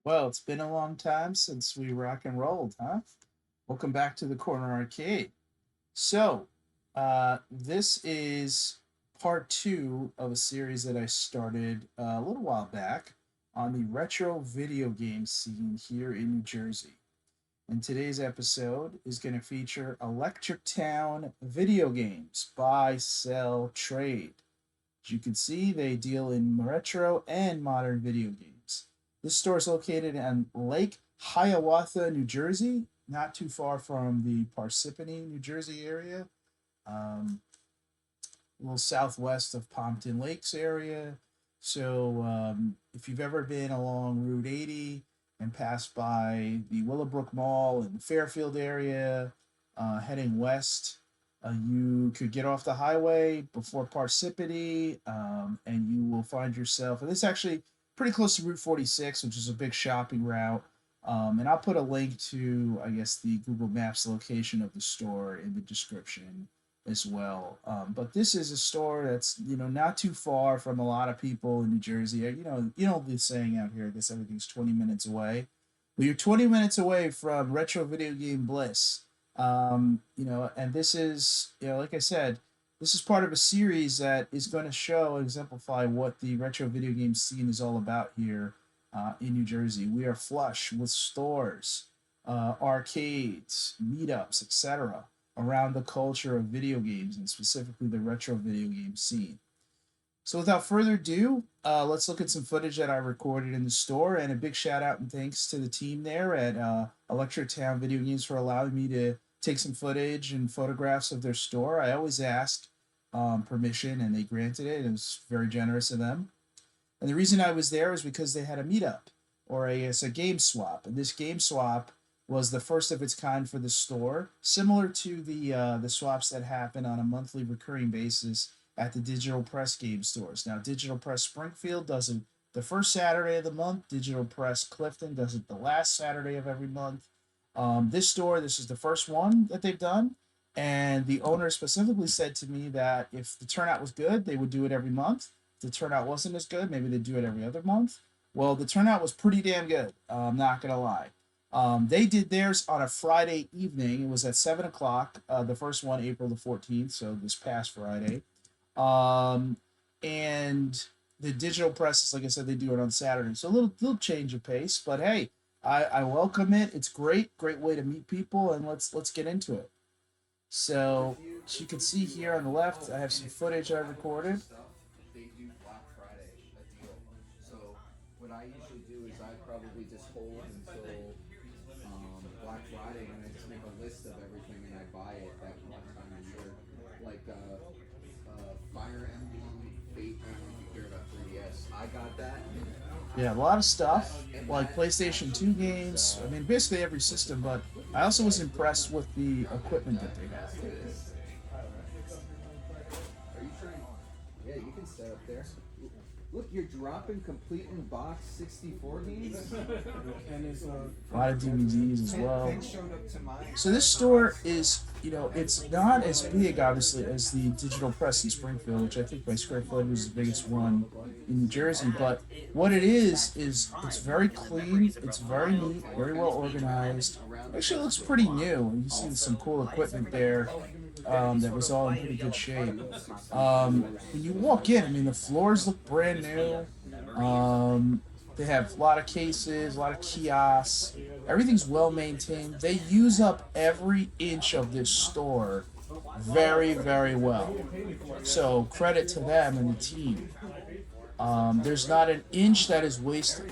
Well, it's been a long time since we rock and rolled, huh? Welcome back to the Corner Arcade. So, this is part two of a series that I started a little while back on the retro video game scene here in New Jersey. And today's episode is going to feature ElectricTown Video Games Buy, Sell, Trade. As you can see, they deal in retro and modern video games. This store is located on Lake Hiawatha, New Jersey, not too far from the Parsippany, New Jersey area, um, a little southwest of Pompton Lakes area. So if you've ever been along Route 80 and passed by the Willowbrook Mall in the Fairfield area, heading west, you could get off the highway before Parsippany, and you will find yourself. And this is actually pretty close to Route 46, which is a big shopping route. And I'll put a link to, I guess, the Google Maps location of the store in the description as well. But this is a store that's not too far from a lot of people in New Jersey. You know the saying out here. I guess everything's 20 minutes away. Well, you're 20 minutes away from retro video game bliss. And this is like I said, this is part of a series that is going to show and exemplify what the retro video game scene is all about here in New Jersey. We are flush with stores, arcades, meetups, etc around the culture of video games and specifically the retro video game scene. So without further ado, let's look at some footage that I recorded in the store, and a big shout out and thanks to the team there at ElectricTown Video Games for allowing me to take some footage and photographs of their store. I always ask permission, and they granted it. It was very generous of them. And the reason I was there is because they had a meetup, or it's a game swap, and this game swap was the first of its kind for the store, similar to the swaps that happen on a monthly recurring basis at the Digital Press game stores. Now, Digital Press Springfield does it the first Saturday of the month. Digital Press Clifton does it the last Saturday of every month. This store, this is the first one that they've done, and the owner specifically said to me that if the turnout was good, they would do it every month. If the turnout wasn't as good, maybe they'd do it every other month. Well, the turnout was pretty damn good. I'm not gonna lie. They did theirs on a Friday evening. It was at 7 o'clock. The first one, April the 14th, so this past Friday. Um, and the digital press is, like I said, they do it on Saturday. So a little change of pace, but hey, I welcome it. It's great way to meet people, and let's get into it. So, as you can see here on the left, I have some footage I recorded. They do Black Friday a deal. So what I usually do is I probably just hold until Black Friday, and I just make a list of everything and I buy it that one time a year. Like Fire Emblem, Fate Emblem, if you care about 3DS. I got that. Yeah, a lot of That stuff and like that PlayStation 2 is games. I mean, basically every system, but I also was impressed with the equipment that they have. Are you trying? Yeah, you can stay up there. Look, you're dropping complete in box 64 games. A lot of DVDs as well. Ken showed up to my So this store is, it's not as big, obviously, as the Digital Press in Springfield, which I think by square footage is the biggest one in New Jersey. But what it is it's very clean, it's very neat, very well organized. Actually, it looks pretty new. You see some cool equipment there that was all in pretty good shape. When you walk in, I mean, the floors look brand new. They have a lot of cases, a lot of kiosks. Everything's well maintained. They use up every inch of this store very well. So credit to them and the team. There's not an inch that is wasted.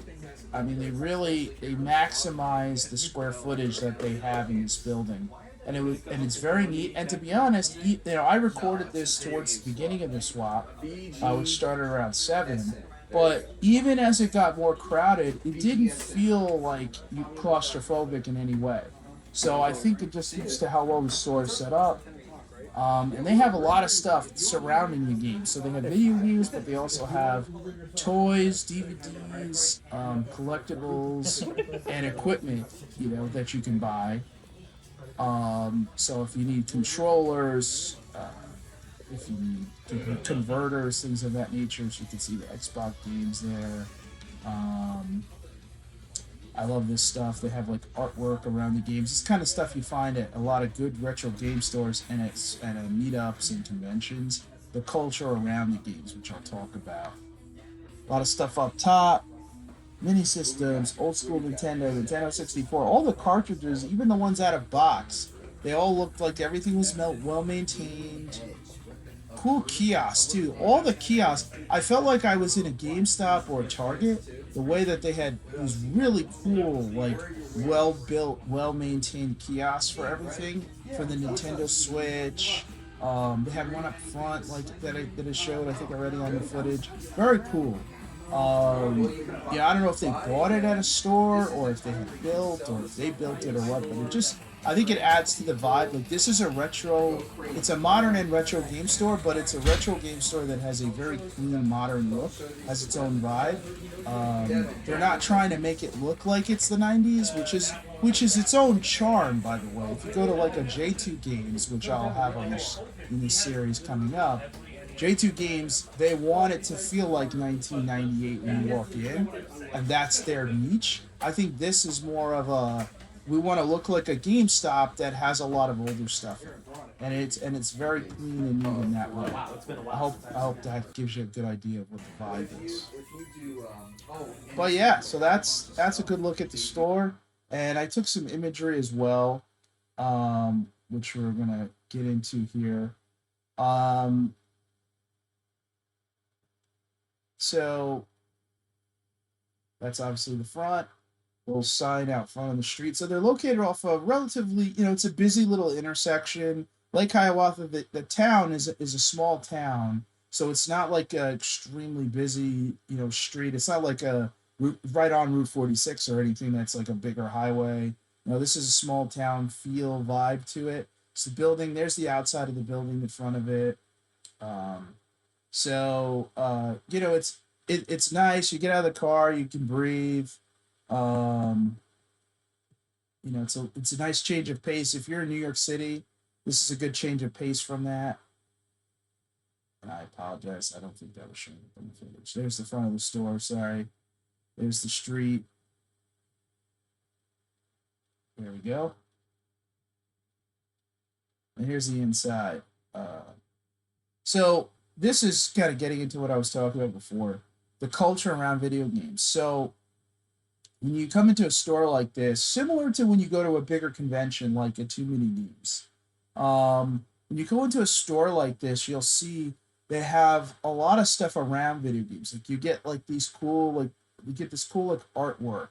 I mean, they maximize the square footage that they have in this building, and it's very neat. And to be honest, I recorded this towards the beginning of the swap, which started around 7. But even as it got more crowded, it didn't feel like claustrophobic in any way. So I think it just speaks to how well the store is set up. And they have a lot of stuff surrounding the game. So they have video games, but they also have toys, DVDs, collectibles, and equipment, that you can buy. So if you need controllers, if you need converters, things of that nature, so you can see the Xbox games there. Um, I love this stuff. They have like artwork around the games. It's kind of stuff you find at a lot of good retro game stores and at meetups and conventions. The culture around the games, which I'll talk about. A lot of stuff up top, mini What we got? systems, old What do school we got? Nintendo, Nintendo 64, all the cartridges, even the ones out of box, they all looked like everything was well maintained. Edge. A Cool version, a kiosks little too. All the edge. kiosks. I felt like I was in a GameStop or a This Target. too. The way that they had these really cool, like Where are you well range? built, well maintained kiosks for Right? everything Yeah. for the Oh, it's Nintendo us. Switch. They had one up front like that I showed. I think already on the Good. footage. Very cool. Well, you can Yeah, I don't know if they buy bought it at a store This is or a if they had time where you can built sell or if this they stuff built behind it the or what, but it store. just I think it adds to the vibe. Like this is a retro, Go it's crazy. a modern and retro game store, but it's a retro game store that has a very clean modern look, has its own vibe. They're not trying to make it look like it's the 90s, which is its own charm, by the way. If you go to like a J2 Games, which I'll have on this in this series coming up, J2 Games, they want it to feel like 1998 when you walk in, and that's their niche. I think this is more of a we want to look like a GameStop that has a lot of older stuff in it, and it's very clean and neat in that way. I hope that gives you a good idea of what the vibe is. If you do, and But it's yeah, super so fun. that's a good look at the store, and I took some imagery as well, which we're gonna get into here. Um, so that's obviously the front. Little sign out front on the street. So they're located off a relatively, it's a busy little intersection. Lake Hiawatha, the town is a small town, so it's not like a extremely busy, street. It's not like a right on Route 46 or anything that's like a bigger highway. This is a small town feel vibe to it. It's the building. There's the outside of the building in front of it. Um, it's nice. You get out of the car, you can breathe. Um, it's a nice change of pace. If you're in New York City, this is a good change of pace from that. And I apologize. I don't think that was showing up on the footage. There's the front of the store. Sorry. There's the street. There we go. And here's the inside. So this is kind of getting into what I was talking about before, the culture around video games. So when you come into a store like this, similar to when you go to a bigger convention like a Too Many Games, when you go into a store like this, you'll see they have a lot of stuff around video games. Like you get like these cool, like you get this cool like artwork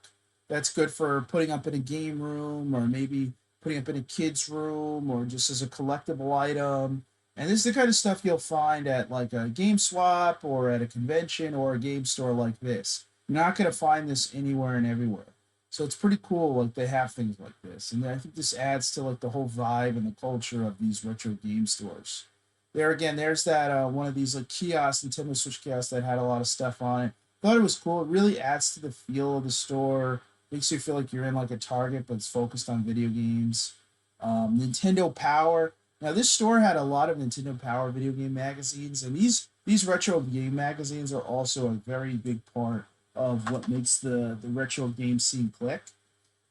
that's good for putting up in a game room or maybe putting up in a kid's room or just as a collectible item. And this is the kind of stuff you'll find at like a game swap or at a convention or a game store like this. You're not going to find this anywhere and everywhere. So it's pretty cool. Like they have things like this, and I think this adds to like the whole vibe and the culture of these retro game stores. There again, there's that one of these like kiosks, Nintendo Switch kiosks that had a lot of stuff on it. Thought it was cool. It really adds to the feel of the store. Makes you feel like you're in like a Target, but it's focused on video games. Nintendo Power. Now this store had a lot of Nintendo Power video game magazines, and these retro game magazines are also a very big part of what makes the retro game scene click.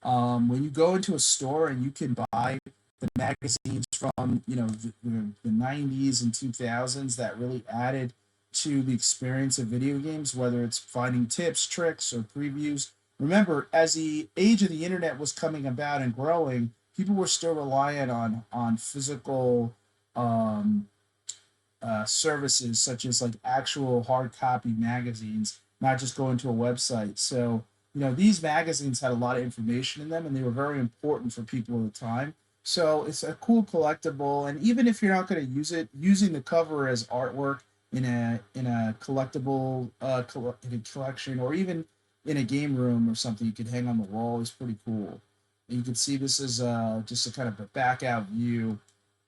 When you go into a store and you can buy the magazines from the 90s and 2000s that really added to the experience of video games, whether it's finding tips, tricks, or previews. Remember, as the age of the internet was coming about and growing, people were still reliant on physical um, services such as like actual hard copy magazines, not just going to a website. So, these magazines had a lot of information in them and they were very important for people at the time. So it's a cool collectible. And even if you're not going to use it, using the cover as artwork in a collectible in a collection or even in a game room or something you could hang on the wall is pretty cool. And you can see this is just a kind of a back out view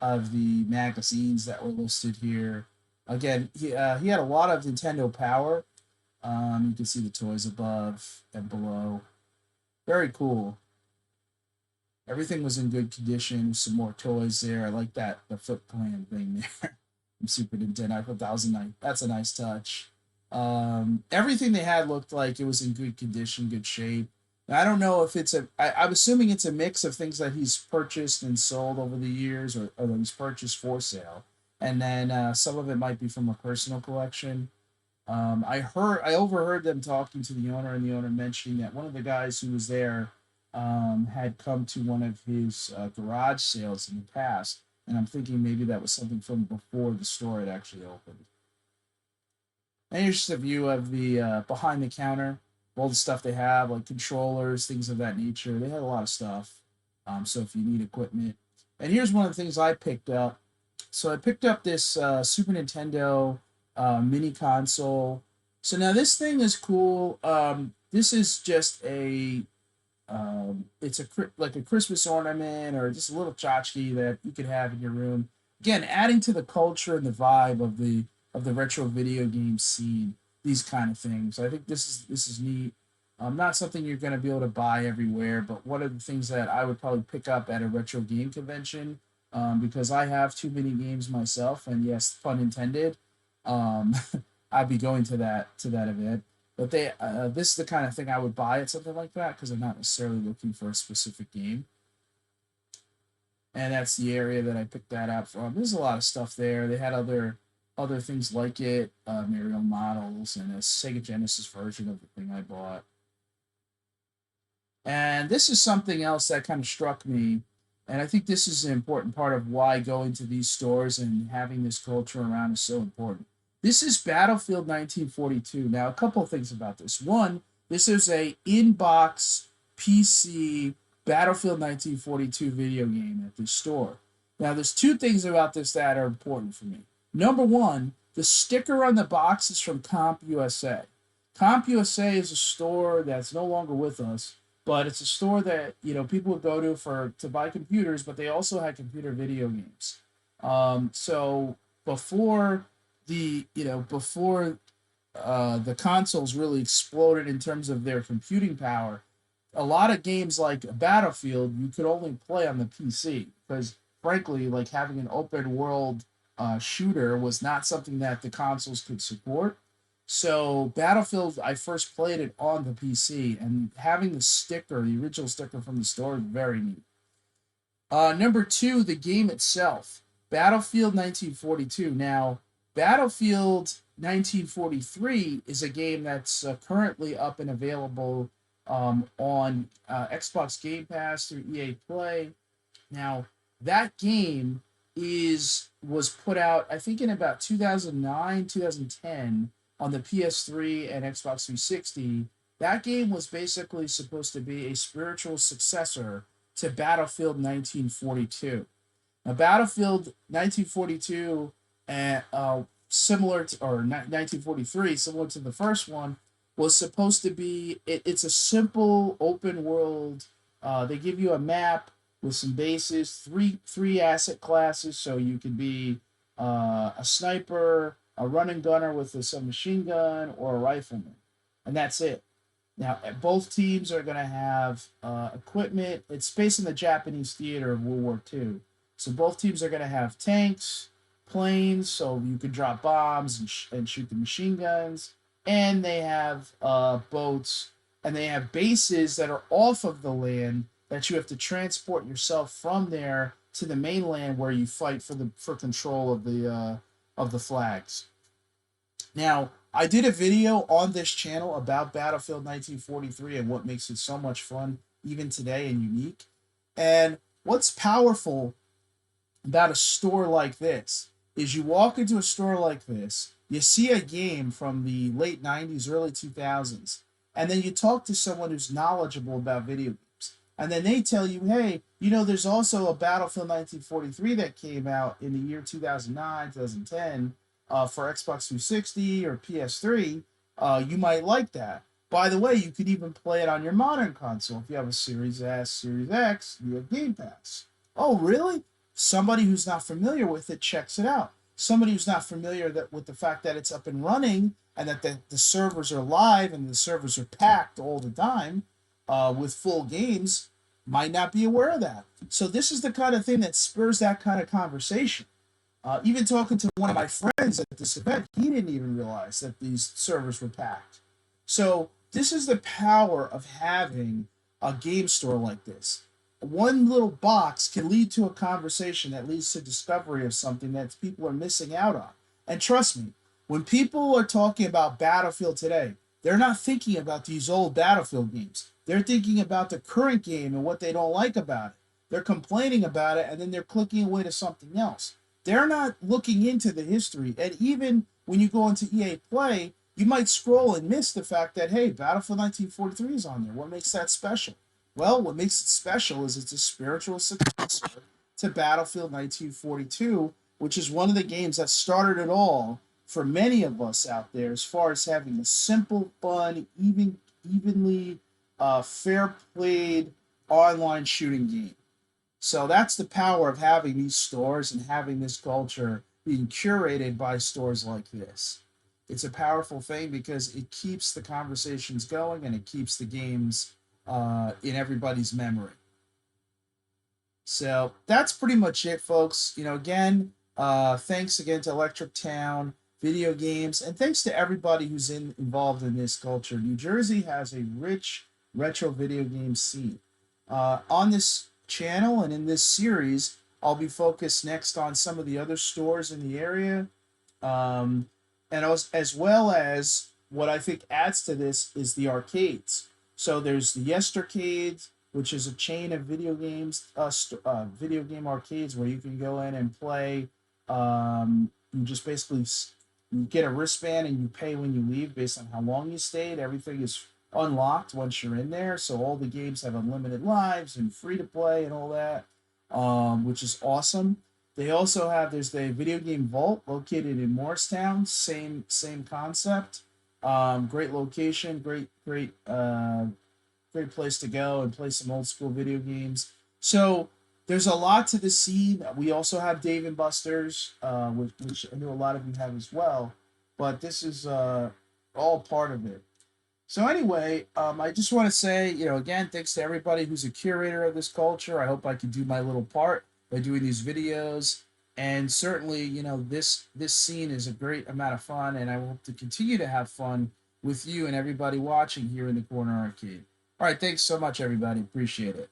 of the magazines that were listed here. Again, he had a lot of Nintendo Power. You can see the toys above and below. Very cool. Everything was in good condition. Some more toys there. I like that the Foot Clan thing there from Super Nintendo. I thought that was a nice. That's a nice touch. Everything they had looked like it was in good condition, good shape. I don't know if it's I'm assuming it's a mix of things that he's purchased and sold over the years, or that he's purchased for sale, and then some of it might be from a personal collection. I overheard them talking to the owner, and the owner mentioning that one of the guys who was there had come to one of his garage sales in the past, and I'm thinking maybe that was something from before the store had actually opened. And here's just a view of the behind the counter, all the stuff they have, like controllers, things of that nature. They had a lot of stuff. So if you need equipment, and here's one of the things I picked up. So I picked up this Super Nintendo mini console. So now this thing is cool. This is just it's like a Christmas ornament or just a little tchotchke that you could have in your room. Again, adding to the culture and the vibe of the retro video game scene. These kind of things. I think this is neat. Not something you're going to be able to buy everywhere, but one of the things that I would probably pick up at a retro game convention, because I have too many games myself, and yes, pun intended. Um, I'd be going to that event. But this is the kind of thing I would buy at something like that because I'm not necessarily looking for a specific game. And that's the area that I picked that out from. There's a lot of stuff there. They had other things like it, Mario models, and a Sega Genesis version of the thing I bought. And this is something else that kind of struck me. And I think this is an important part of why going to these stores and having this culture around is so important. This is Battlefield 1942. Now, a couple of things about this. One, this is a in-box PC Battlefield 1942 video game at this store. Now, there's two things about this that are important for me. Number one, the sticker on the box is from Comp USA. Comp USA is a store that's no longer with us, but it's a store that people would go to buy computers, but they also had computer video games. So before before the consoles really exploded in terms of their computing power, a lot of games like Battlefield you could only play on the PC because, frankly, like having an open world shooter was not something that the consoles could support. So Battlefield, I first played it on the PC, and having the sticker, the original sticker from the store, is very neat. Number two, the game itself, Battlefield 1942. Now, Battlefield 1943 is a game that's currently up and available on Xbox Game Pass through EA Play. Now, that game was put out, I think, in about 2009, 2010 on the PS3 and Xbox 360. That game was basically supposed to be a spiritual successor to Battlefield 1942. Now, Battlefield 1942, similar to, or 1943, similar to the first one, was supposed to be. It's a simple open world. They give you a map with some bases, three asset classes, so you can be a sniper, a running gunner with a submachine gun, or a rifleman, and that's it. Now, both teams are going to have equipment. It's based in the Japanese theater of World War II. So both teams are going to have tanks, planes, so you can drop bombs and shoot the machine guns. And they have boats, and they have bases that are off of the land that you have to transport yourself from there to the mainland where you fight for control of the flags. Now, I did a video on this channel about Battlefield 1943 and what makes it so much fun even today and unique. And what's powerful about a store like this is you walk into a store like this, you see a game from the late 90s, early 2000s, and then you talk to someone who's knowledgeable about video games. And then they tell you, hey, there's also a Battlefield 1943 that came out in the year 2009, 2010 for Xbox 360 or PS3. You might like that. By the way, you could even play it on your modern console. If you have a Series S, Series X, you have Game Pass. Oh, really? Somebody who's not familiar with it checks it out. Somebody who's not familiar with the fact that it's up and running and that the servers are live and the servers are packed all the time with full games might not be aware of that. So this is the kind of thing that spurs that kind of conversation. Even talking to one of my friends at this event, he didn't even realize that these servers were packed. So this is the power of having a game store like this. One little box can lead to a conversation that leads to discovery of something that people are missing out on. And trust me, when people are talking about Battlefield today, they're not thinking about these old Battlefield games. They're thinking about the current game and what they don't like about it. They're complaining about it and then they're clicking away to something else. They're not looking into the history. And even when you go into EA Play, you might scroll and miss the fact that, hey, Battlefield 1943 is on there. What makes that special? Well, what makes it special is it's a spiritual successor to Battlefield 1942, which is one of the games that started it all for many of us out there as far as having a simple, fun, evenly fair played online shooting game. So that's the power of having these stores and having this culture being curated by stores like this. It's a powerful thing because it keeps the conversations going and it keeps the games in everybody's memory. So that's pretty much it, folks. Again, thanks again to Electric Town Video Games, and thanks to everybody who's involved in this culture. New Jersey has a rich retro video game scene. On this channel and in this series, I'll be focused next on some of the other stores in the area, um, and as well as what I think adds to this is the arcades. So there's the Yestercade, which is a chain of video game arcades where you can go in and play. You just basically you get a wristband and you pay when you leave based on how long you stayed. Everything is unlocked once you're in there, so all the games have unlimited lives and free to play and all that, which is awesome. They also have there's the video game vault located in Morristown. Same concept. Great location, great place to go and play some old school video games. So there's a lot to the scene. We also have Dave and Buster's, which I know a lot of you have as well. But this is all part of it. So anyway, I just want to say, again, thanks to everybody who's a curator of this culture. I hope I can do my little part by doing these videos. And certainly, this scene is a great amount of fun, and I hope to continue to have fun with you and everybody watching here in the Corner Arcade. All right, thanks so much, everybody. Appreciate it.